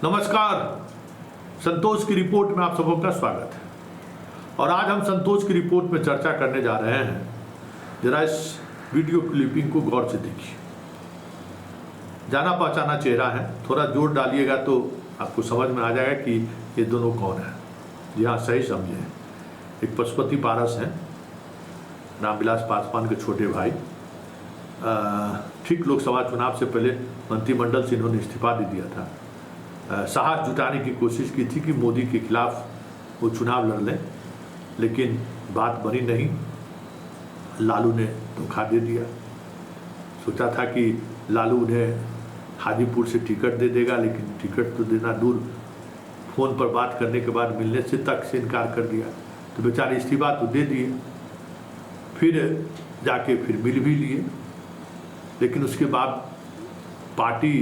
नमस्कार, संतोष की रिपोर्ट में आप सबों का स्वागत है। और आज हम संतोष की रिपोर्ट में चर्चा करने जा रहे हैं। जरा इस वीडियो क्लिपिंग को गौर से देखिए। जाना पहचाना चेहरा है, थोड़ा जोर डालिएगा तो आपको समझ में आ जाएगा कि ये दोनों कौन है। जी हाँ, सही समझे। एक पशुपति पारस हैं, रामविलास पासवान के छोटे भाई। ठीक लोकसभा चुनाव से पहले मंत्रिमंडल से इन्होंने इस्तीफा दे दिया था। साहस जुटाने की कोशिश की थी कि मोदी के खिलाफ वो चुनाव लड़ लें, लेकिन बात बनी नहीं। लालू ने धोखा दे दिया। सोचा था कि लालू उन्हें हाजीपुर से टिकट दे देगा, लेकिन टिकट तो देना दूर, फ़ोन पर बात करने के बाद मिलने से तक से इनकार कर दिया। तो बेचारे इस्तीफा तो दे दिए, फिर जाके फिर मिल भी लिए, लेकिन उसके बाद पार्टी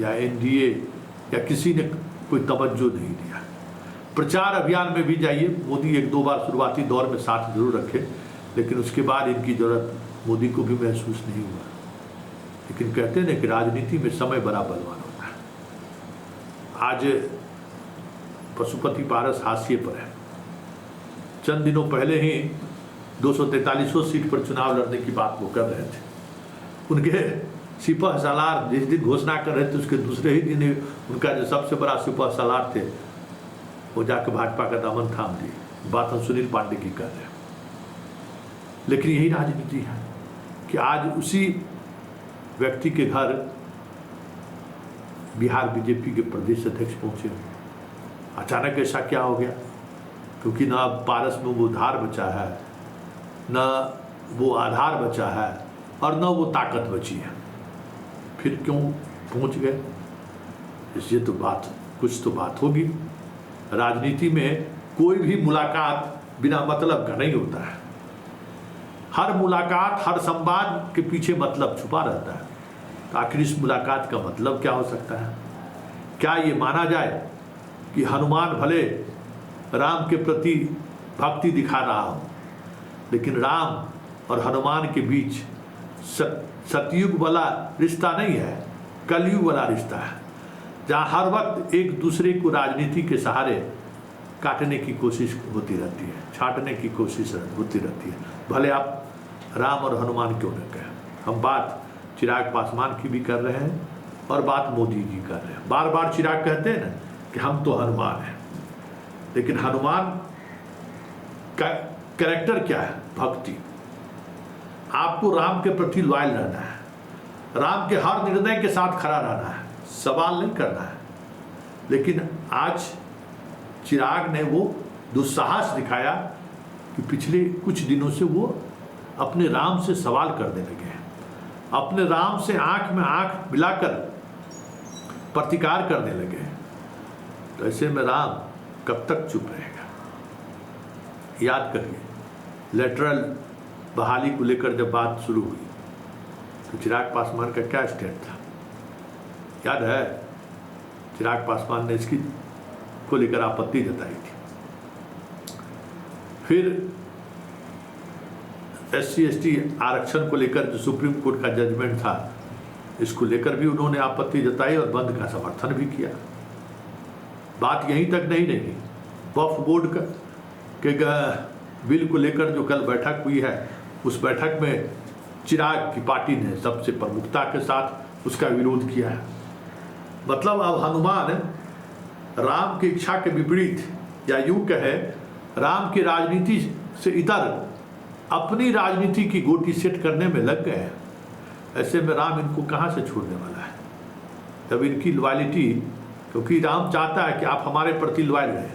या एनडीए या किसी ने कोई तवज्जो नहीं दिया। प्रचार अभियान में भी जाइए, मोदी एक दो बार शुरुआती दौर में साथ जरूर रखे, लेकिन उसके बाद इनकी ज़रूरत मोदी को भी महसूस नहीं हुआ। लेकिन कहते हैं कि राजनीति में समय बड़ा बलवान होता है। आज पशुपति पारस हाशिए पर है। चंद दिनों पहले ही 243 सीट पर चुनाव लड़ने की बात वो कर रहे थे। उनके सिपह सालार जिस दिन घोषणा कर रहे थे, उसके दूसरे ही दिन उनका जो सबसे बड़ा सिपह सालार थे वो जाकर भाजपा का दामन थाम दिए। बात हम सुनील पांडे की कर रहे हैं। लेकिन यही राजनीति है कि आज उसी व्यक्ति के घर बिहार बीजेपी के प्रदेश अध्यक्ष पहुंचे। अचानक ऐसा क्या हो गया? क्योंकि ना पारस में वो धार बचा है, न वो आधार बचा है, और न वो ताकत बची है। फिर क्यों पहुंच गए? इसलिए तो कुछ तो बात होगी। राजनीति में कोई भी मुलाकात बिना मतलब का नहीं होता है। हर मुलाकात, हर संवाद के पीछे मतलब छुपा रहता है। तो आखिर इस मुलाकात का मतलब क्या हो सकता है? क्या ये माना जाए कि हनुमान भले राम के प्रति भक्ति दिखा रहा हो, लेकिन राम और हनुमान के बीच सतयुग वाला रिश्ता नहीं है, कलयुग वाला रिश्ता है, जहाँ हर वक्त एक दूसरे को राजनीति के सहारे काटने की कोशिश होती रहती है, छांटने की कोशिश होती रहती है। भले आप राम और हनुमान क्यों न कहें। हम बात चिराग पासवान की भी कर रहे हैं और बात मोदी की कर रहे हैं। बार बार चिराग कहते हैं ना कि हम तो हनुमान हैं, लेकिन हनुमान का कैरेक्टर क्या है? भक्ति। आपको राम के प्रति लॉयल रहना है, राम के हर निर्णय के साथ खड़ा रहना है, सवाल नहीं करना है। लेकिन आज चिराग ने वो दुस्साहस दिखाया कि पिछले कुछ दिनों से वो अपने राम से सवाल करने लगे हैं, अपने राम से आंख में आंख मिलाकर प्रतिकार करने लगे हैं। तो ऐसे में राम कब तक चुप रहेगा? याद करिए, लेटरल बहाली को लेकर जब बात शुरू हुई तो चिराग पासवान का क्या स्टैंड था? याद है? चिराग पासवान ने इसकी को लेकर आपत्ति जताई थी। फिर SC/ST आरक्षण को लेकर जो सुप्रीम कोर्ट का जजमेंट था, इसको लेकर भी उन्होंने आपत्ति जताई और बंद का समर्थन भी किया। बात यहीं तक नहीं रही। वक्फ बोर्ड के बिल को लेकर जो कल बैठक हुई है, उस बैठक में चिराग की पार्टी ने सबसे प्रमुखता के साथ उसका विरोध किया है। मतलब अब हनुमान राम की इच्छा के विपरीत, या यूं कहे राम की राजनीति से इतर अपनी राजनीति की गोटी सेट करने में लग गए हैं। ऐसे में राम इनको कहां से छोड़ने वाला है? तब इनकी लॉयल्टी, क्योंकि राम चाहता है कि आप हमारे प्रति लॉयल रहें,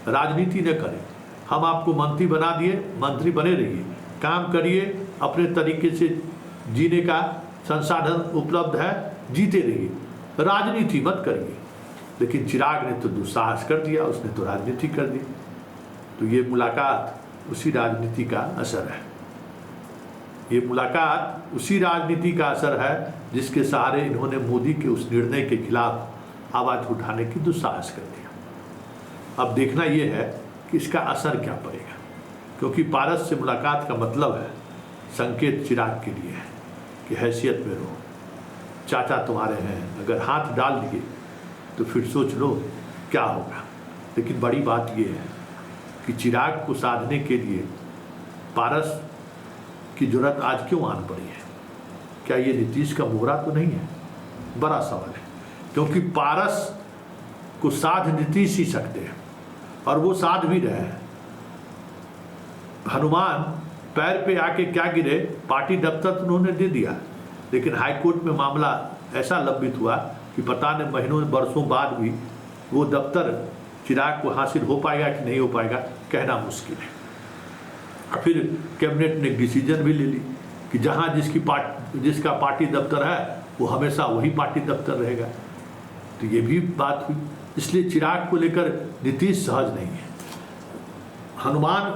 राजनीति न करें। हम आपको मंत्री बना दिए, मंत्री बने रहिए, काम करिए, अपने तरीके से जीने का संसाधन उपलब्ध है, जीते रहिए, राजनीति मत करिए। लेकिन चिराग ने तो दुस्साहस कर दिया, उसने तो राजनीति कर दी। तो ये मुलाकात उसी राजनीति का असर है। ये मुलाकात उसी राजनीति का असर है जिसके सहारे इन्होंने मोदी के उस निर्णय के खिलाफ आवाज़ उठाने की दुस्साहस कर दिया। अब देखना यह है कि इसका असर क्या पड़ेगा, क्योंकि पारस से मुलाकात का मतलब है संकेत चिराग के लिए है कि हैसियत में रहो, चाचा तुम्हारे हैं, अगर हाथ डाल दिए तो फिर सोच लो क्या होगा। लेकिन बड़ी बात यह है कि चिराग को साधने के लिए पारस की जरूरत आज क्यों आन पड़ी है? क्या ये नीतीश का मोहरा तो नहीं है? बड़ा सवाल है, क्योंकि पारस को साध नीतीश ही सकते हैं और वो साध भी रहे हैं। हनुमान पैर पे आके क्या गिरे, पार्टी दफ्तर तो उन्होंने दे दिया, लेकिन हाईकोर्ट में मामला ऐसा लंबित हुआ कि पता नहीं महीनों वर्षों बाद भी वो दफ्तर चिराग को हासिल हो पाएगा कि नहीं हो पाएगा, कहना मुश्किल है। फिर कैबिनेट ने डिसीजन भी ले ली कि जहाँ जिसका पार्टी दफ्तर है वो हमेशा वही पार्टी दफ्तर रहेगा। तो ये भी बात हुई। इसलिए चिराग को लेकर नीतीश सहज नहीं है, हनुमान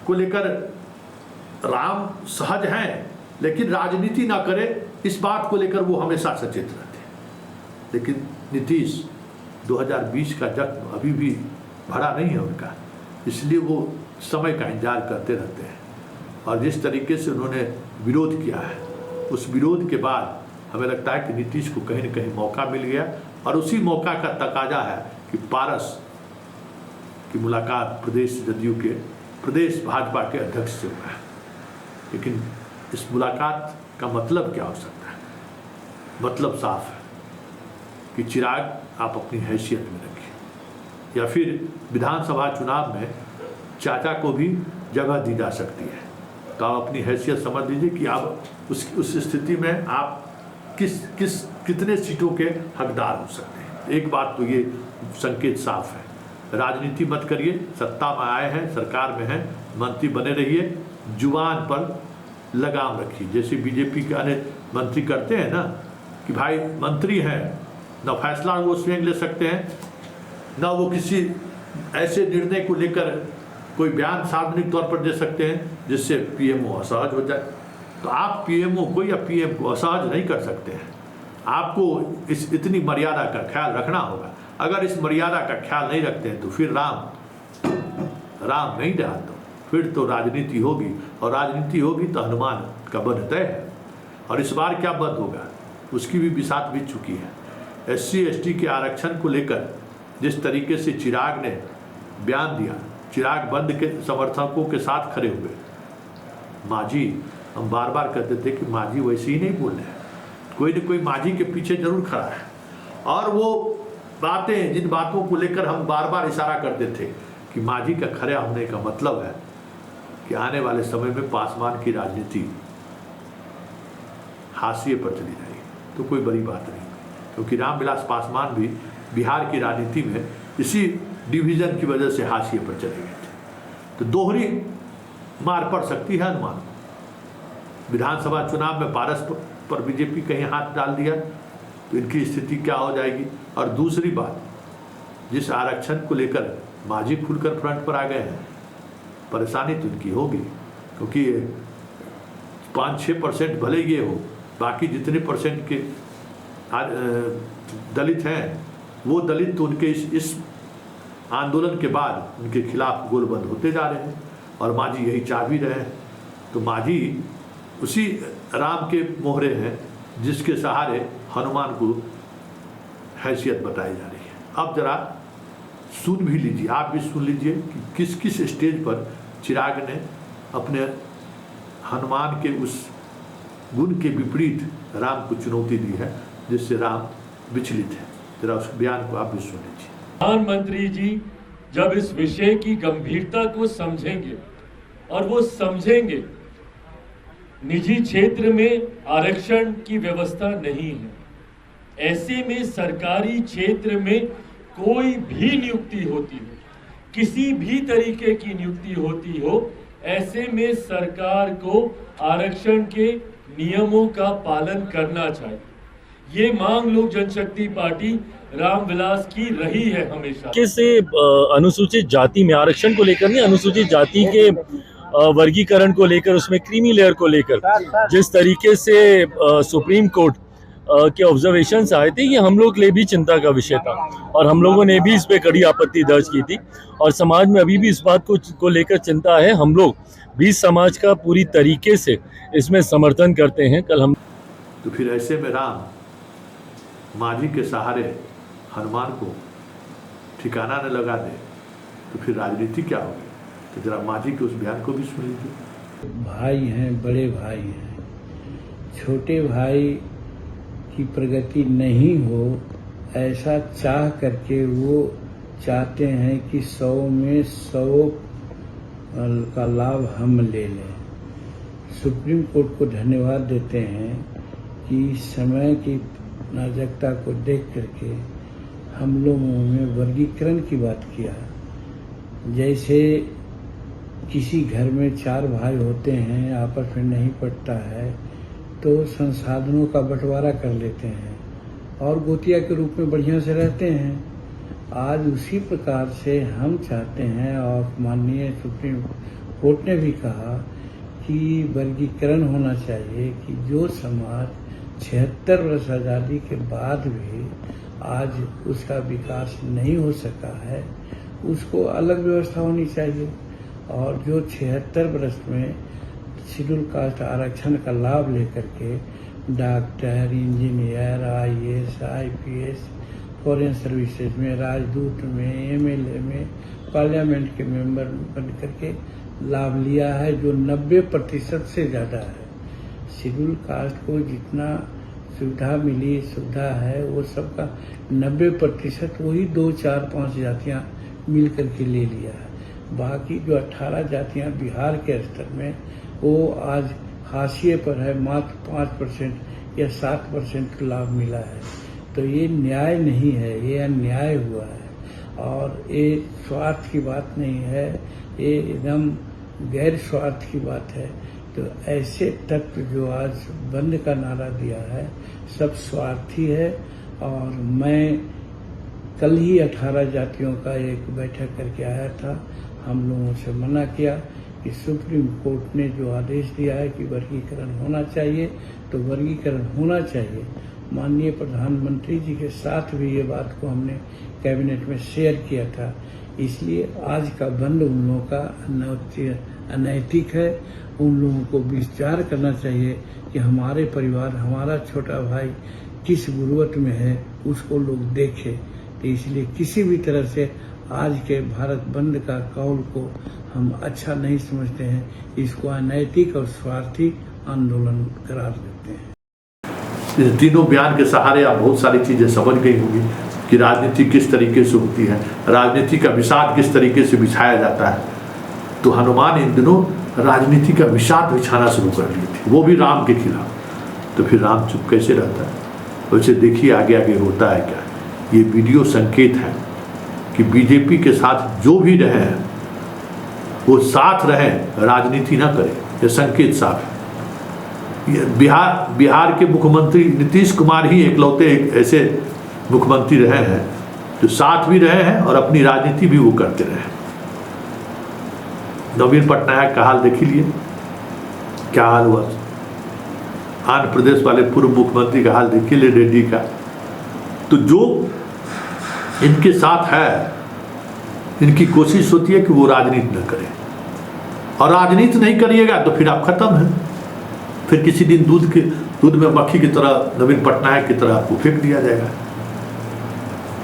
को लेकर राम सहज हैं, लेकिन राजनीति ना करे इस बात को लेकर वो हमेशा सचेत रहते हैं। लेकिन नीतीश 2020 का जख्म अभी भी भरा नहीं है उनका, इसलिए वो समय का इंतजार करते रहते हैं। और जिस तरीके से उन्होंने विरोध किया है, उस विरोध के बाद हमें लगता है कि नीतीश को कहीं न कहीं मौका मिल गया, और उसी मौका का तकाजा है कि पारस की मुलाकात प्रदेश जदयू के प्रदेश भाजपा के अध्यक्ष से हुआ है। लेकिन इस मुलाकात का मतलब क्या हो सकता है? मतलब साफ है कि चिराग आप अपनी हैसियत में रखिए, या फिर विधानसभा चुनाव में चाचा को भी जगह दी जा सकती है। तो आप अपनी हैसियत समझ लीजिए कि आप उस स्थिति में आप कितने सीटों के हकदार हो सकते हैं। एक बात तो ये संकेत साफ है, राजनीति मत करिए, सत्ता में आए हैं, सरकार में हैं, मंत्री बने रहिए, जुबान पर लगाम रखिए। जैसे बीजेपी के अन्य मंत्री करते हैं ना कि भाई मंत्री हैं, ना फैसला वो स्वयं ले सकते हैं, ना वो किसी ऐसे निर्णय को लेकर कोई बयान सार्वजनिक तौर पर दे सकते हैं जिससे पीएमओ असहज हो जाए। तो आप पीएमओ को या पीएम को असहज नहीं कर सकते हैं। आपको इतनी मर्यादा का ख्याल रखना होगा। अगर इस मर्यादा का ख्याल नहीं रखते हैं तो फिर राम नहीं रहा, तो फिर तो राजनीति होगी, और राजनीति होगी तो हनुमान का वध तय है। और इस बार क्या वध होगा उसकी भी बिसात बीत चुकी है। SC/ST के आरक्षण को लेकर जिस तरीके से चिराग ने बयान दिया, चिराग बंद के समर्थकों के साथ खड़े हुए। मांझी, हम बार बार कहते थे कि मांझी वैसे ही नहीं बोल रहे हैं, कोई न कोई मांझी के पीछे जरूर खड़ा है। और वो बातें, जिन बातों को लेकर हम बार बार इशारा करते थे कि मांझी का खड़ा होने का मतलब है कि आने वाले समय में पासवान की राजनीति हाशिए पर चली जाएगी, तो कोई बड़ी बात नहीं, क्योंकि रामविलास पासवान भी बिहार की राजनीति में इसी डिवीजन की वजह से हाशिए पर चले गए थे। तो दोहरी मार पड़ सकती है हनुमान को। विधानसभा चुनाव में पारस पर बीजेपी कहीं हाथ डाल दिया तो इनकी स्थिति क्या हो जाएगी। और दूसरी बात, जिस आरक्षण को लेकर मांझी खुलकर फ्रंट पर आ गए हैं, परेशानी तो इनकी होगी, क्योंकि 5-6% भले ये हो, बाकी जितने परसेंट के दलित हैं वो दलित तो उनके इस आंदोलन के बाद उनके खिलाफ गोलबंद होते जा रहे हैं, और मांझी यही चाह भी रहे हैं। तो मांझी उसी राम के मोहरे हैं जिसके सहारे हनुमान को हैसियत बताई जा रही है। अब जरा सुन भी लीजिए, आप भी सुन लीजिए कि किस किस स्टेज पर चिराग ने अपने हनुमान के उस गुण के विपरीत राम को चुनौती दी है जिससे राम विचलित है। जरा उस बयान को आप भी सुन लीजिए। प्रधानमंत्री जी जब इस विषय की गंभीरता को समझेंगे, और वो समझेंगे निजी क्षेत्र में आरक्षण की व्यवस्था नहीं है, ऐसे में सरकारी क्षेत्र में कोई भी नियुक्ति होती हो, किसी भी तरीके की नियुक्ति होती हो, ऐसे में सरकार को आरक्षण के नियमों का पालन करना चाहिए। ये मांग लोक जनशक्ति पार्टी रामविलास की रही है हमेशा। से अनुसूचित जाति में आरक्षण को लेकर नहीं, अनुसूचित जाति के वर्गीकरण को लेकर, उसमें क्रीमी लेयर को लेकर जिस तरीके से सुप्रीम कोर्ट के ऑब्जर्वेशंस आए थे, ये हम लोग के लिए भी चिंता का विषय था, और हम लोगों ने भी इस पे कड़ी आपत्ति दर्ज की थी, और समाज में अभी भी इस बात को लेकर चिंता है। हम लोग भी समाज का पूरी तरीके से इसमें समर्थन करते हैं। कल हम तो फिर ऐसे में राम मांझी के सहारे हनुमान को ठिकाना न लगा दे तो फिर राजनीति क्या होगी। तो जरा माँ जी के उस बयान को भी सुन लीजिए। भाई हैं, बड़े भाई हैं, छोटे भाई की प्रगति नहीं हो ऐसा चाह करके वो चाहते हैं कि 100 में 100 का लाभ हम ले लें। सुप्रीम कोर्ट को धन्यवाद देते हैं कि समय की नाजुकता को देख करके हम लोगों में वर्गीकरण की बात किया। जैसे किसी घर में 4 भाई होते हैं, आपस में नहीं पटता है तो संसाधनों का बंटवारा कर लेते हैं और गोतिया के रूप में बढ़िया से रहते हैं। आज उसी प्रकार से हम चाहते हैं और माननीय सुप्रीम कोर्ट ने भी कहा कि वर्गीकरण होना चाहिए कि जो समाज 76 वर्ष आज़ादी के बाद भी आज उसका विकास नहीं हो सका है उसको अलग व्यवस्था होनी चाहिए। और जो 76 वर्ष में शेड्यूल कास्ट आरक्षण का लाभ लेकर के doctor, engineer, IAS, IPS, foreign services में, राजदूत में, MLA में, पार्लियामेंट के मेंबर बन करके लाभ लिया है, जो 90% से ज़्यादा है। शेड्यूल कास्ट को जितना सुविधा मिली, सुविधा है, वो सबका 90% वही 2, 4, 5 जातियाँ मिल करके ले लिया है। बाकी जो 18 जातियाँ बिहार के स्तर में वो आज हाशिए पर है, मात्र 5% या 7% लाभ मिला है। तो ये न्याय नहीं है, ये अन्याय हुआ है और ये स्वार्थ की बात नहीं है, ये एकदम गैर स्वार्थ की बात है। तो ऐसे तत्व जो आज बंद का नारा दिया है सब स्वार्थी है। और मैं कल ही 18 जातियों का एक बैठक करके आया था, हम लोगों से मना किया कि सुप्रीम कोर्ट ने जो आदेश दिया है कि वर्गीकरण होना चाहिए तो वर्गीकरण होना चाहिए। माननीय प्रधानमंत्री जी के साथ भी ये बात को हमने कैबिनेट में शेयर किया था। इसलिए आज का बंद उन लोगों का अनैतिक है। उन लोगों को विचार करना चाहिए कि हमारे परिवार, हमारा छोटा भाई किस गुर्बत में है उसको लोग देखें। तो इसलिए किसी भी तरह से आज के भारत बंद का कौल को हम अच्छा नहीं समझते हैं, इसको अनैतिक और स्वार्थी आंदोलन करार देते हैं। इन तीनों बयान के सहारे आप बहुत सारी चीजें समझ गई होंगी कि राजनीति किस तरीके से होती है, राजनीति का विषाद किस तरीके से बिछाया जाता है। तो हनुमान इन दिनों राजनीति का विषाद बिछाना शुरू कर ली थी, वो भी राम के खिलाफ। तो फिर राम चुप कैसे रहता है? वैसे देखिए आगे आगे होता है क्या। ये वीडियो संकेत है कि बीजेपी के साथ जो भी रहे हैं वो साथ रहें, राजनीति ना करें। ये संकेत साफ है। बिहार के मुख्यमंत्री नीतीश कुमार ही एकलौते ऐसे मुख्यमंत्री रहे हैं जो साथ भी रहे हैं और अपनी राजनीति भी वो करते रहे। नवीन पटनायक का हाल देख लीजिए, क्या हाल हुआ। आंध्र प्रदेश वाले पूर्व मुख्यमंत्री का हाल देखिए, रेड्डी का। तो जो इनके साथ है, इनकी कोशिश होती है कि वो राजनीति न करें, और राजनीति नहीं करिएगा तो फिर आप खत्म हैं। फिर किसी दिन दूध में मक्खी की तरह, नवीन पटनायक की तरह आपको फेंक दिया जाएगा।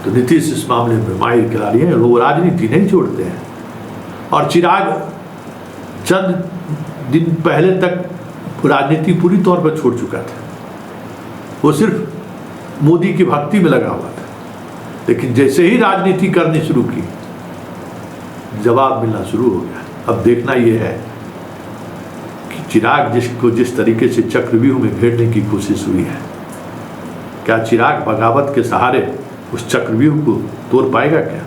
तो नीतीश इस मामले में माहिर खिलाड़ी हैं, वो राजनीति नहीं छोड़ते हैं। और चिराग चंद दिन पहले तक राजनीति पूरी तौर पर छोड़ चुका था, वो सिर्फ मोदी की भक्ति में लगा हुआ था। लेकिन जैसे ही राजनीति करनी शुरू की, जवाब मिलना शुरू हो गया। अब देखना यह है कि चिराग जिसको जिस तरीके से चक्रव्यूह में घेरने की कोशिश हुई है, क्या चिराग बगावत के सहारे उस चक्रव्यूह को तोड़ पाएगा क्या?